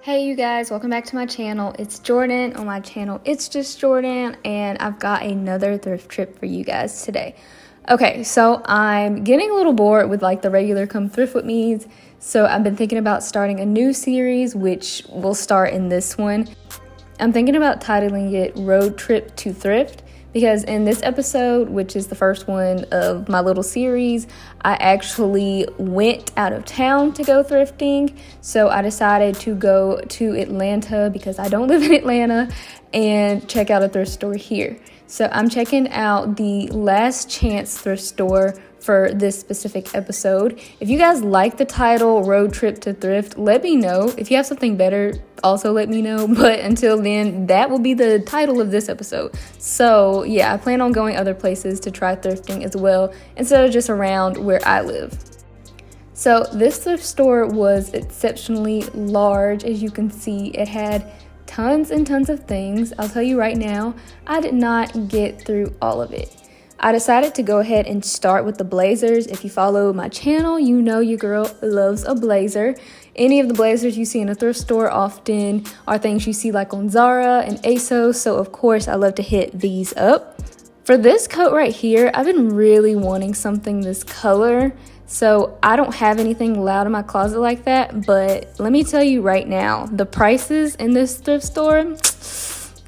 Hey you guys, welcome back to my channel. It's Jhordan. On my channel, it's just Jhordan, and I've got another thrift trip for you guys today. Okay, so I'm getting a little bored with like the regular come thrift with me's, so I've been thinking about starting a new series, which will start in this one. I'm thinking about titling it Road Trip to Thrift, because in this episode, which is the first one of my little series, I actually went out of town to go thrifting. So I decided to go to Atlanta because I don't live in Atlanta and check out a thrift store here. So I'm checking out the Last Chance thrift store for this specific episode. If you guys like the title Road Trip to Thrift, let me know. If you have something better, also let me know. But until then, that will be the title of this episode. So yeah, I plan on going other places to try thrifting as well, instead of just around where I live. So this thrift store was exceptionally large. As you can see, it had tons and tons of things. I'll tell you right now, I did not get through all of it. I decided to go ahead and start with the blazers. If you follow my channel, you know your girl loves a blazer. Any of the blazers you see in a thrift store often are things you see like on Zara and ASOS, so of course I love to hit these up. For this coat right here, I've been really wanting something this color, so I don't have anything loud in my closet like that, but let me tell you right now, the prices in this thrift store,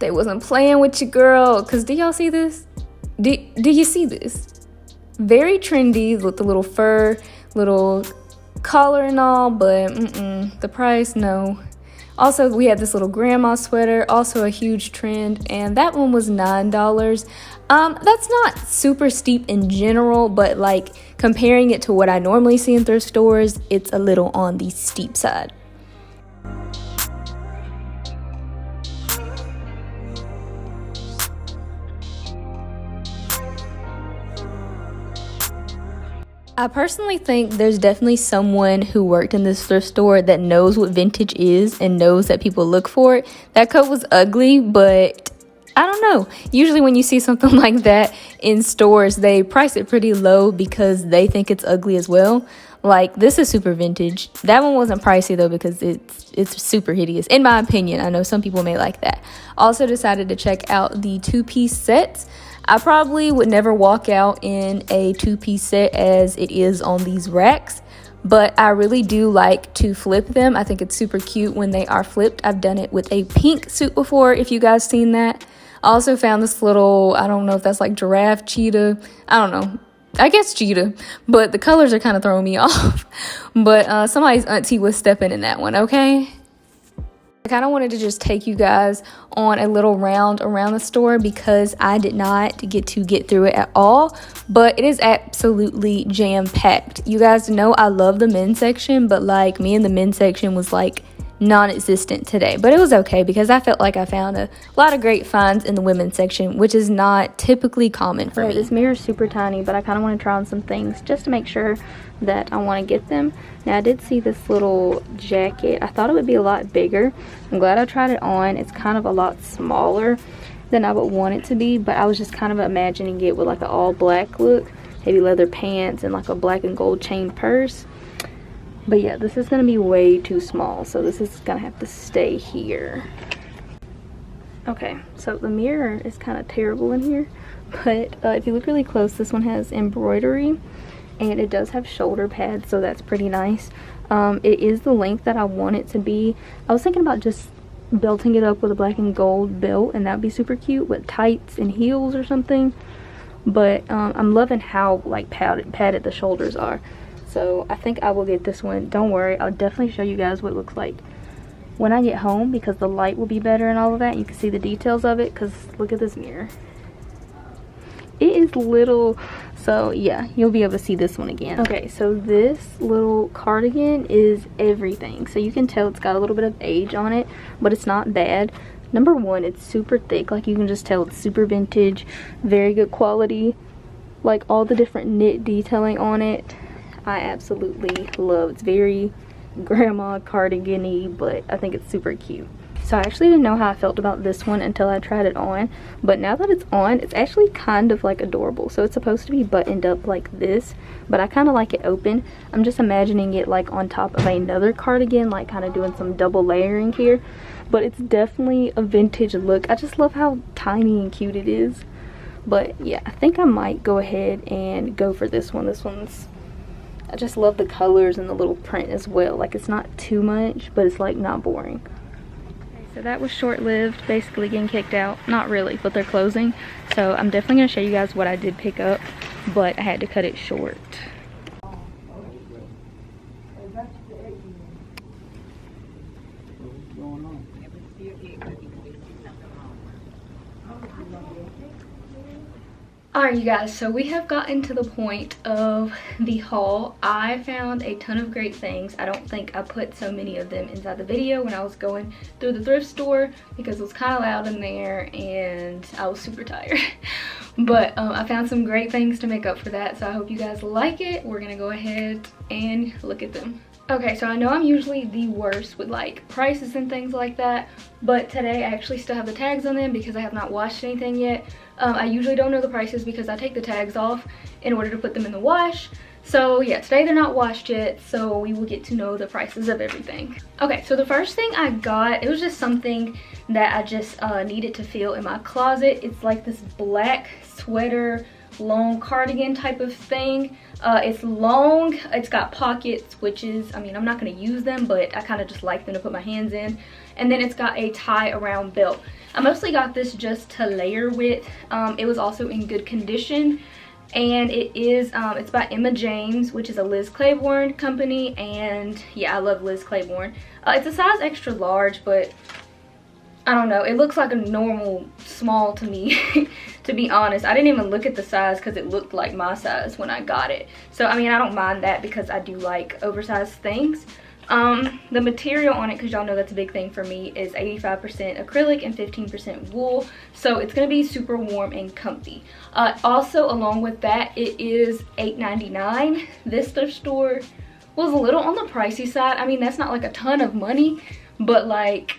they wasn't playing with you, girl, because do y'all see this? Do you see this? Very trendy with the little fur, little collar and all, but the price, no. Also, we had this little grandma sweater, also a huge trend, and that one was $9. That's not super steep in general, but like comparing it to what I normally see in thrift stores, it's a little on the steep side. I personally think there's definitely someone who worked in this thrift store that knows what vintage is and knows that people look for it. That coat was ugly, but I don't know. Usually when you see something like that in stores, they price it pretty low because they think it's ugly as well. Like, this is super vintage. That one wasn't pricey though because it's super hideous. In my opinion, I know some people may like that. Also decided to check out the two-piece sets. I probably would never walk out in a two-piece set as it is on these racks, but I really do like to flip them. I think it's super cute when they are flipped. I've done it with a pink suit before, if you guys seen that. I also found this little, I don't know if that's like giraffe, cheetah, I don't know. I guess cheetah, but the colors are kind of throwing me off. But somebody's auntie was stepping in that one, okay? I kind of wanted to just take you guys on a little round around the store because I did not get through it at all, but it is absolutely jam-packed. You guys know I love the men's section, but like me and the men's section was like non-existent today, but it was okay because I felt like I found a lot of great finds in the women's section, which is not typically common for me. This mirror is super tiny, but I kind of want to try on some things just to make sure that I want to get them. Now I did see this little jacket. I thought it would be a lot bigger. I'm glad I tried it on. It's kind of a lot smaller than I would want it to be, but I was just kind of imagining it with like an all black look, heavy leather pants and like a black and gold chain purse. But yeah, this is going to be way too small, so this is going to have to stay here. Okay, so the mirror is kind of terrible in here, but if you look really close, this one has embroidery, and it does have shoulder pads, so that's pretty nice. It is the length that I want it to be. I was thinking about just belting it up with a black and gold belt, and that would be super cute with tights and heels or something. But I'm loving how like padded the shoulders are. So I think I will get this one. Don't worry, I'll definitely show you guys what it looks like when I get home because the light will be better and all of that. You can see the details of it because look at this mirror. It is little, so yeah, you'll be able to see this one again. Okay, so this little cardigan is everything. So you can tell it's got a little bit of age on it, but it's not bad. Number one, it's super thick. Like you can just tell it's super vintage, very good quality. Like all the different knit detailing on it, I absolutely love. It's very grandma cardigan-y, but I think it's super cute. So I actually didn't know how I felt about this one until I tried it on, but now that it's on, it's actually kind of like adorable. So it's supposed to be buttoned up like this, but I kind of like it open. I'm just imagining it like on top of another cardigan, like kind of doing some double layering here. But it's definitely a vintage look. I just love how tiny and cute it is. But yeah, I think I might go ahead and go for this one. I just love the colors and the little print as well. Like, it's not too much, but it's like not boring. So that was short-lived, basically getting kicked out. Not really, but they're closing. So I'm definitely going to show you guys what I did pick up, but I had to cut it short. Alright, you guys, so we have gotten to the point of the haul. I found a ton of great things. I don't think I put so many of them inside the video when I was going through the thrift store because it was kind of loud in there and I was super tired. But I found some great things to make up for that, so I hope you guys like it. We're gonna go ahead and look at them. Okay, so I know I'm usually the worst with like prices and things like that, but today I actually still have the tags on them because I have not washed anything yet. I usually don't know the prices because I take the tags off in order to put them in the wash. So yeah, today they're not washed yet, so we will get to know the prices of everything. Okay, so the first thing I got, it was just something that I just needed to feel in my closet. It's like this black sweater, long cardigan type of thing. It's long, it's got pockets, which is, I mean, I'm not going to use them, but I kind of just like them to put my hands in. And then it's got a tie around belt. I mostly got this just to layer with. It was also in good condition, and it's by Emma James, which is a Liz Claiborne company, and yeah, I love Liz Claiborne. It's a size extra large, but I don't know, it looks like a normal small to me. To be honest, I didn't even look at the size because it looked like my size when I got it. So I mean, I don't mind that because I do like oversized things. The material on it, because y'all know that's a big thing for me, is 85% acrylic and 15% wool, so it's going to be super warm and comfy. Also, along with that, it is $8.99. This thrift store was a little on the pricey side. I mean, that's not like a ton of money, but like,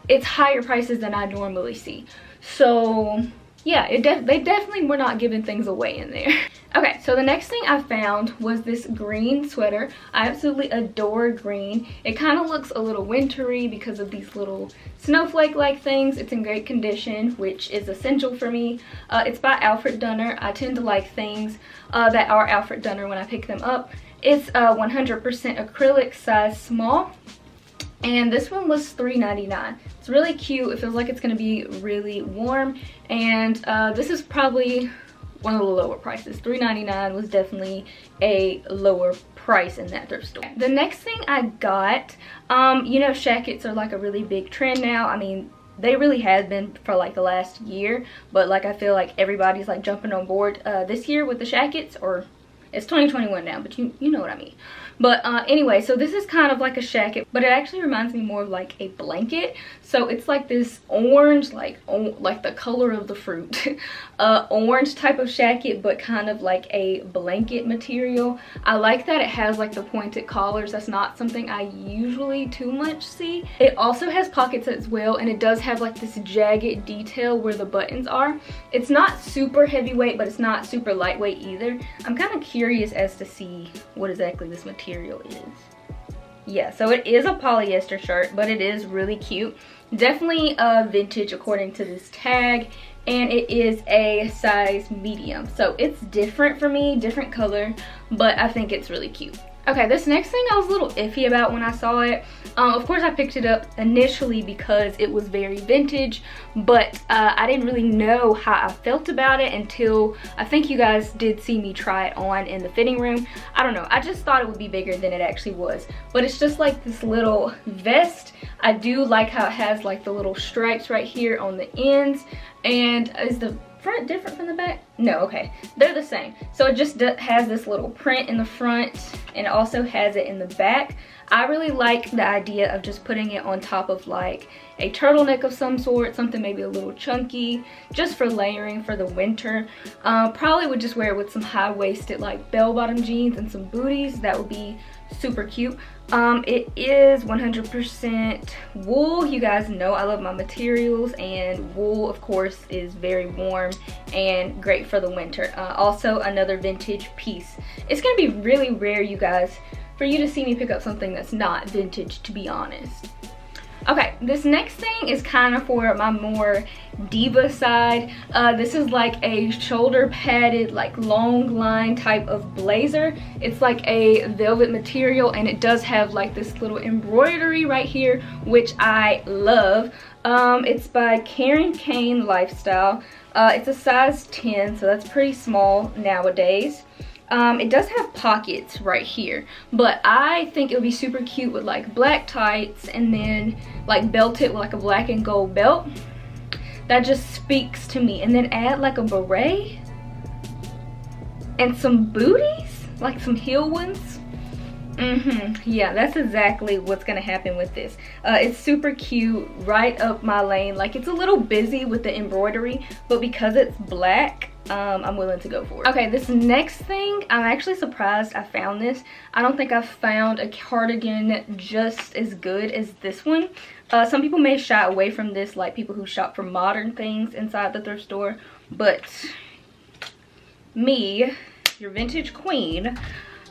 it's higher prices than I normally see. So yeah, they definitely were not giving things away in there. Okay, so the next thing I found was this green sweater. I absolutely adore green. It kind of looks a little wintry because of these little snowflake-like things. It's in great condition, which is essential for me. It's by Alfred Dunner. I tend to like things that are Alfred Dunner when I pick them up. It's 100% acrylic, size small. And this one was $3.99. It's really cute. It feels like it's going to be really warm. And this is probably one of the lower prices. $3.99 was definitely a lower price in that thrift store. The next thing I got, you know, shackets are like a really big trend now. I mean, they really have been for like the last year. But like, I feel like everybody's like jumping on board this year with the shackets, or it's 2021 now, but you know what I mean. But anyway, so this is kind of like a shacket, but it actually reminds me more of like a blanket. So it's like this orange, like the color of the fruit, orange type of shacket, but kind of like a blanket material. I like that it has like the pointed collars. That's not something I usually too much see. It also has pockets as well, and it does have like this jagged detail where the buttons are. It's not super heavyweight, but it's not super lightweight either. I'm kind of curious as to see what exactly this material is. Yeah, so it is a polyester shirt, but it is really cute. Definitely vintage according to this tag, and it is a size medium. So it's different for me, different color, but I think it's really cute. Okay, this next thing I was a little iffy about when I saw it. Of course, I picked it up initially because it was very vintage, but I didn't really know how I felt about it until I think you guys did see me try it on in the fitting room. I don't know, I just thought it would be bigger than it actually was. But it's just like this little vest. I do like how it has like the little stripes right here on the ends. And is the front different from the back? No, okay, they're the same. So it just has this little print in the front, and it also has it in the back. I really like the idea of just putting it on top of like a turtleneck of some sort, something maybe a little chunky, just for layering for the winter. Probably would just wear it with some high-waisted like bell-bottom jeans and some booties. That would be super cute. It is 100% wool. You guys know I love my materials, and wool of course is very warm and great for the winter. Also another vintage piece. It's gonna be really rare, you guys, for you to see me pick up something that's not vintage, to be honest. Okay, this next thing is kind of for my more diva side. This is like a shoulder padded, like long line type of blazer. It's like a velvet material, and it does have like this little embroidery right here, which I love. It's by Karen Kane Lifestyle. It's a size 10, so that's pretty small nowadays. It does have pockets right here, but I think it would be super cute with like black tights and then like belt it with like a black and gold belt. That just speaks to me. And then add like a beret and some booties, like some heel ones. Yeah, that's exactly what's gonna happen with this. It's super cute, right up my lane. Like, it's a little busy with the embroidery, but because it's black, I'm willing to go for it. Okay, this next thing, I'm actually surprised I found this. I don't think I've found a cardigan just as good as this one. Some people may shy away from this, like people who shop for modern things inside the thrift store, but me, your vintage queen,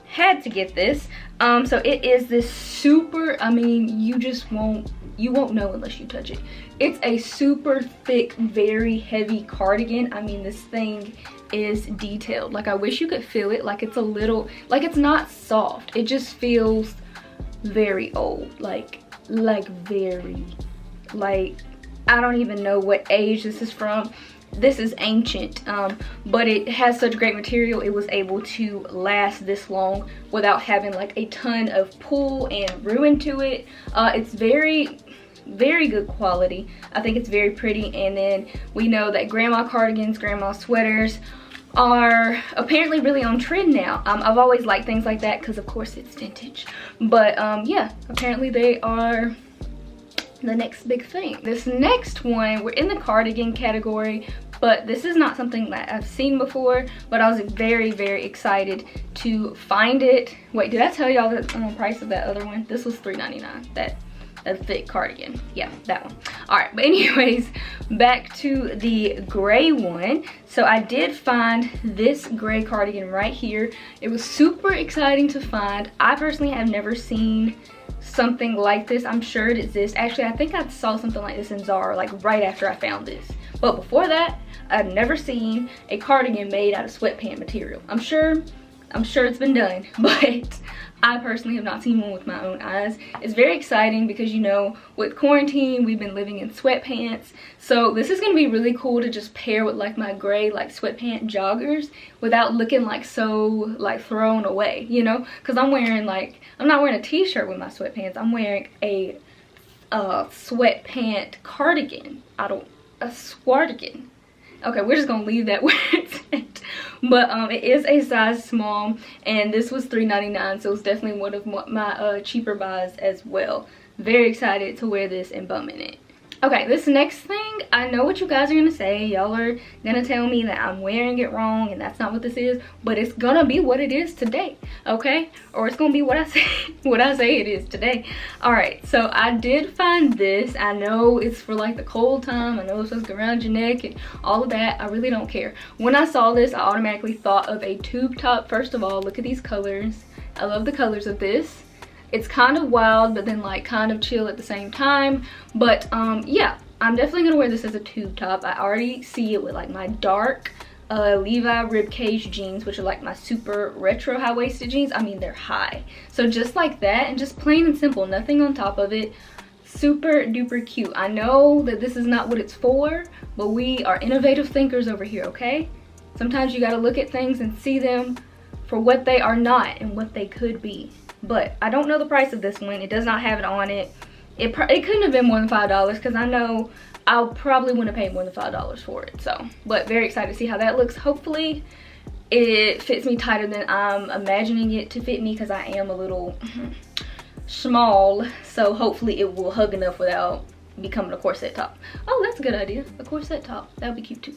had to get this. So it is this super, I mean, you won't know unless you touch it. It's a super thick, very heavy cardigan. I mean, this thing is detailed. Like, I wish you could feel it. Like, it's a little, like, it's not soft. It just feels very old. Like very, like, I don't even know what age this is from. This is ancient, but it has such great material. It was able to last this long without having like a ton of pull and ruin to it. It's very good quality. I think it's very pretty. And then we know that grandma cardigans, grandma sweaters are apparently really on trend now. I've always liked things like that because of course it's vintage, but yeah, apparently they are the next big thing. This next one, we're in the cardigan category, but this is not something that I've seen before, but I was very excited to find it. Wait, did I tell y'all the price of that other one? This was $3.99, that thick cardigan. Yeah, that one. All right, but anyways, back to the gray one. So I did find this gray cardigan right here. It was super exciting to find. I personally have never seen something like this. I'm sure it exists. Actually, I think I saw something like this in Zara, like right after I found this. But before that, I've never seen a cardigan made out of sweatpant material. I'm sure it's been done, but I personally have not seen one with my own eyes. It's very exciting because, you know, with quarantine, we've been living in sweatpants. So this is gonna be really cool to just pair with like my gray like sweatpant joggers without looking like so like thrown away, you know? Because I'm wearing like, I'm not wearing a t-shirt with my sweatpants. I'm wearing a sweatpant cardigan. A swardigan. Okay, we're just gonna leave that where it's at. But it is a size small, and this was $3.99, so it's definitely one of my cheaper buys as well. Very excited to wear this and bum in it. Okay, this next thing, I know what you guys are gonna say. Y'all are gonna tell me that I'm wearing it wrong and that's not what this is, but it's gonna be what it is today, okay? Or it's gonna be what I say it is today. All right, so I did find this. I know it's for like the cold time. I know it's supposed to go around your neck and all of that. I really don't care. When I saw this, I automatically thought of a tube top. First of all, look at these colors. I love the colors of this. It's kind of wild, but then like kind of chill at the same time. But yeah, I'm definitely gonna wear this as a tube top. I already see it with like my dark Levi ribcage jeans, which are like my super retro high-waisted jeans. I mean, they're high. So just like that, and just plain and simple, nothing on top of it. Super duper cute. I know that this is not what it's for, but we are innovative thinkers over here, okay? Sometimes you gotta look at things and see them for what they are not and what they could be. But I don't know the price of this one. It does not have it on it. It couldn't have been more than $5 because I know I probably wouldn't have paid more than $5 for it. So, but very excited to see how that looks. Hopefully it fits me tighter than I'm imagining it to fit me, because I am a little small, so hopefully it will hug enough without becoming a corset top. Oh, that's a good idea, a corset top. That would be cute too.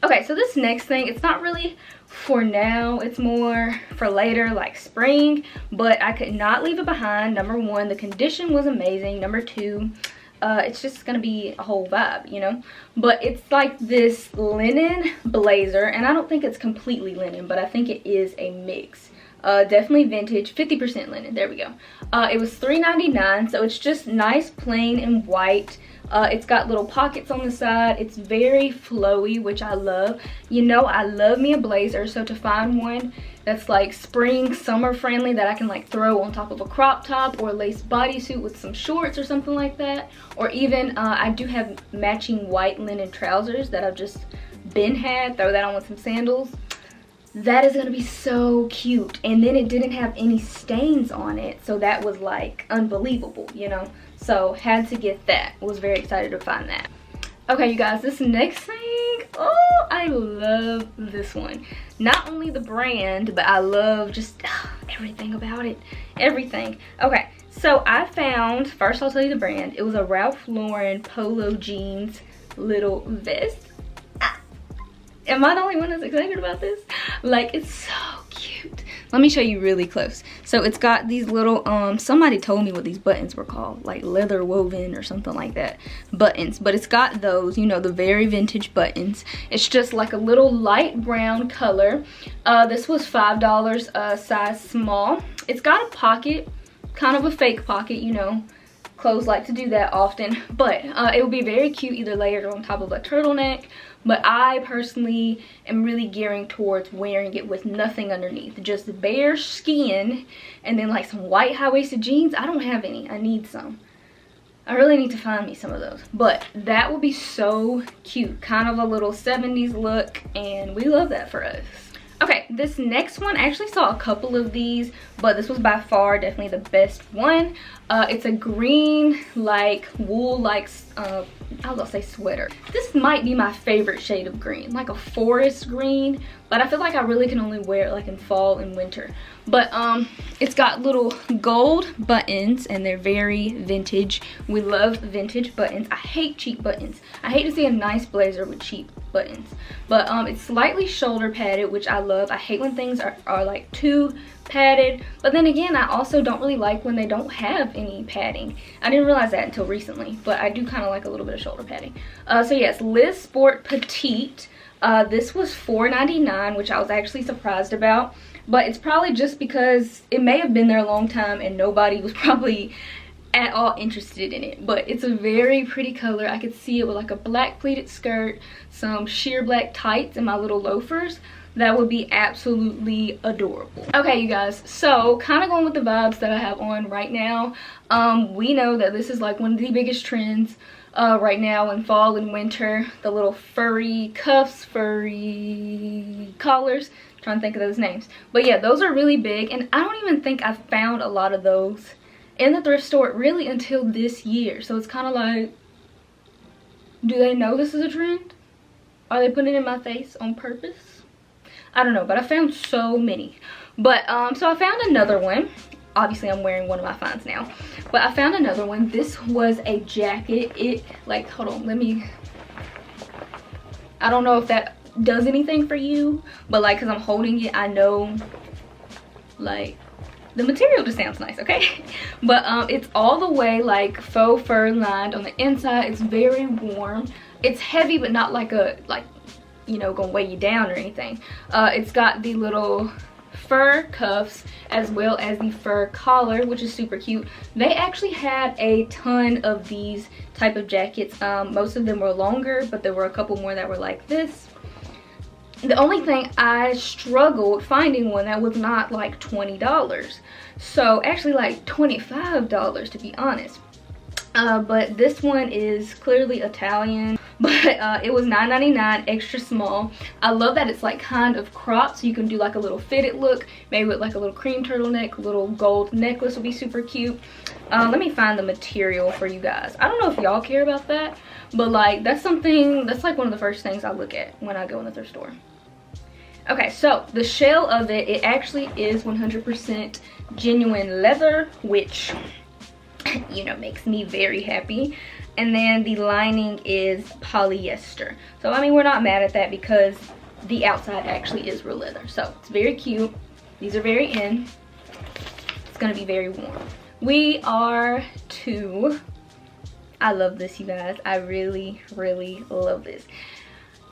Okay, so this next thing, it's not really for now, it's more for later, like spring, but I could not leave it behind. Number one, the condition was amazing. Number two, it's just gonna be a whole vibe, you know. But it's like this linen blazer, and I don't think it's completely linen, but I think it is a mix. Definitely vintage, 50% linen, there we go. It was $3.99, so it's just nice, plain and white. It's got little pockets on the side. It's very flowy, which I love. You know, I love me a blazer, so to find one that's like spring, summer friendly, that I can like throw on top of a crop top or a lace bodysuit with some shorts or something like that. Or even, I do have matching white linen trousers that I've just had. Throw that on with some sandals. That is gonna be so cute. And then it didn't have any stains on it, so that was like unbelievable, you know. So had to get that. Was very excited to find that. Okay, you guys, this next thing, oh, I love this one. Not only the brand, but I love just everything about it. Everything. Okay, so I found, first I'll tell you the brand. It was a Ralph Lauren polo jeans little vest. Am I the only one that's excited about this? Like, it's so cute. Let me show you really close. So it's got these little, somebody told me what these buttons were called, like leather woven or something like that, buttons. But it's got those, you know, the very vintage buttons. It's just like a little light brown color. This was $5, size small. It's got a pocket, kind of a fake pocket, you know. Clothes like to do that often, but it would be very cute either layered on top of a turtleneck. But I personally am really gearing towards wearing it with nothing underneath, just bare skin, and then like some white high-waisted jeans. I don't have any. I need some. I really need to find me some of those, but that would be so cute. Kind of a little 70s look, and we love that for us. Okay, this next one, I actually saw a couple of these, but this was by far definitely the best one. It's a green, like wool, like I was gonna say sweater. This might be my favorite shade of green, like a forest green, but I feel like I really can only wear it like in fall and winter. But it's got little gold buttons, and they're very vintage. We love vintage buttons. I hate cheap buttons. I hate to see a nice blazer with cheap buttons. But it's slightly shoulder padded, which I love. I hate when things are like too padded, but then again, I also don't really like when they don't have any padding. I didn't realize that until recently, but I do kind of like a little bit of shoulder padding. So yes, Liz Sport Petite. This was $4.99, which I was actually surprised about, but it's probably just because it may have been there a long time and nobody was probably at all interested in it. But it's a very pretty color. I could see it with like a black pleated skirt, some sheer black tights, and my little loafers. That would be absolutely adorable. Okay, you guys, so kind of going with the vibes that I have on right now. We know that this is like one of the biggest trends right now in fall and winter. The little furry cuffs, furry collars. I'm trying to think of those names. But yeah, those are really big, and I don't even think I've found a lot of those in the thrift store really until this year. So it's kind of like, do they know this is a trend? Are they putting it in my face on purpose? I don't know, but I found so many. But so I found another one. Obviously I'm wearing one of my finds now, but I found another one. This was a jacket. It, like, hold on, let me, I don't know if that does anything for you, but like, because I'm holding it, I know like the material just sounds nice, okay? But it's all the way like faux fur lined on the inside. It's very warm. It's heavy, but not like a, like, you know, gonna weigh you down or anything. It's got the little fur cuffs as well as the fur collar, which is super cute. They actually had a ton of these type of jackets. Most of them were longer, but there were a couple more that were like this. The only thing, I struggled finding one that was not like $20. So actually like $25 to be honest. But this one is clearly Italian, but it was $9.99, extra small. I love that it's like kind of cropped, so you can do like a little fitted look, maybe with like a little cream turtleneck, little gold necklace would be super cute. Let me find the material for you guys. I don't know if y'all care about that, but like that's something, that's like one of the first things I look at when I go in the thrift store. Okay, so the shell of it, it actually is 100% genuine leather, which, you know, makes me very happy. And then the lining is polyester. So I mean, we're not mad at that because the outside actually is real leather. So it's very cute. These are very in. It's gonna be very warm. We are to, I love this, you guys. I really, really love this.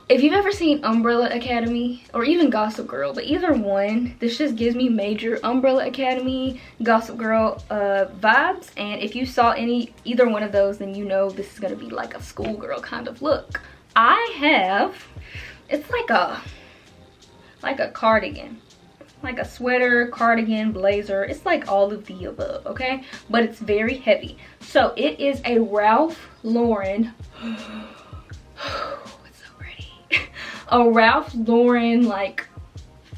If you've ever seen Umbrella Academy or even Gossip Girl, but either one, this just gives me major Umbrella Academy, Gossip Girl vibes. And if you saw either one of those, then you know this is gonna be like a schoolgirl kind of look. I have, it's like a cardigan, like a sweater, cardigan, blazer. It's like all of the above, okay? But it's very heavy. So it is a Ralph Lauren. A Ralph Lauren like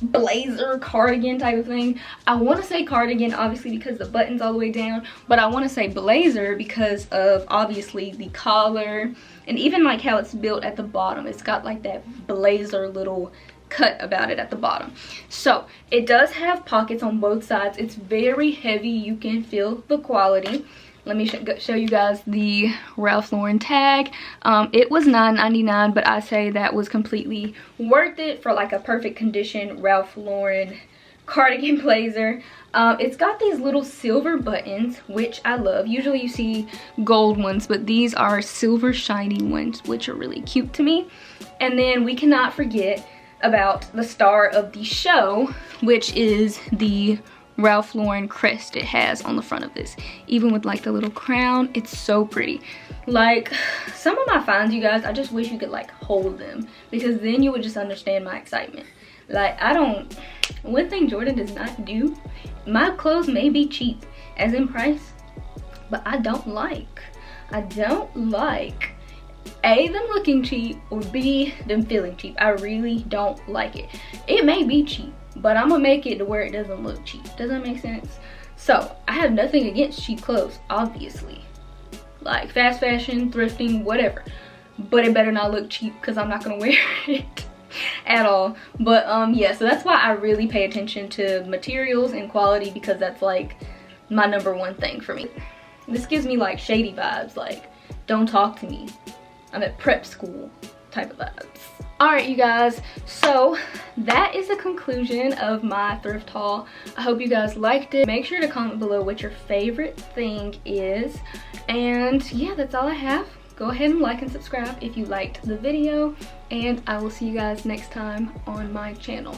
blazer cardigan type of thing. I want to say cardigan obviously because the button's all the way down, but I want to say blazer because of obviously the collar and even like how it's built at the bottom. It's got like that blazer little cut about it at the bottom. So it does have pockets on both sides. It's very heavy. You can feel the quality. Let me show you guys the Ralph Lauren tag. It was $9.99, but I say that was completely worth it for like a perfect condition Ralph Lauren cardigan blazer. It's got these little silver buttons, which I love. Usually you see gold ones, but these are silver shiny ones, which are really cute to me. And then we cannot forget about the star of the show, which is the Ralph Lauren crest it has on the front of this. Even with like the little crown, it's so pretty. Like some of my finds, you guys, I just wish you could like hold them because then you would just understand my excitement. Like one thing Jhordan does not do, my clothes may be cheap as in price, but I don't like A, them looking cheap, or B, them feeling cheap. I really don't like it. It may be cheap, but I'm gonna make it to where it doesn't look cheap. Does that make sense? So I have nothing against cheap clothes, obviously, like fast fashion, thrifting, whatever, but it better not look cheap because I'm not gonna wear it at all. But yeah, so that's why I really pay attention to materials and quality because that's like my #1 thing for me. This gives me like shady vibes, like don't talk to me, I'm at prep school type of vibes. Alright you guys, so that is the conclusion of my thrift haul. I hope you guys liked it. Make sure to comment below what your favorite thing is. And yeah, that's all I have. Go ahead and like and subscribe if you liked the video. And I will see you guys next time on my channel.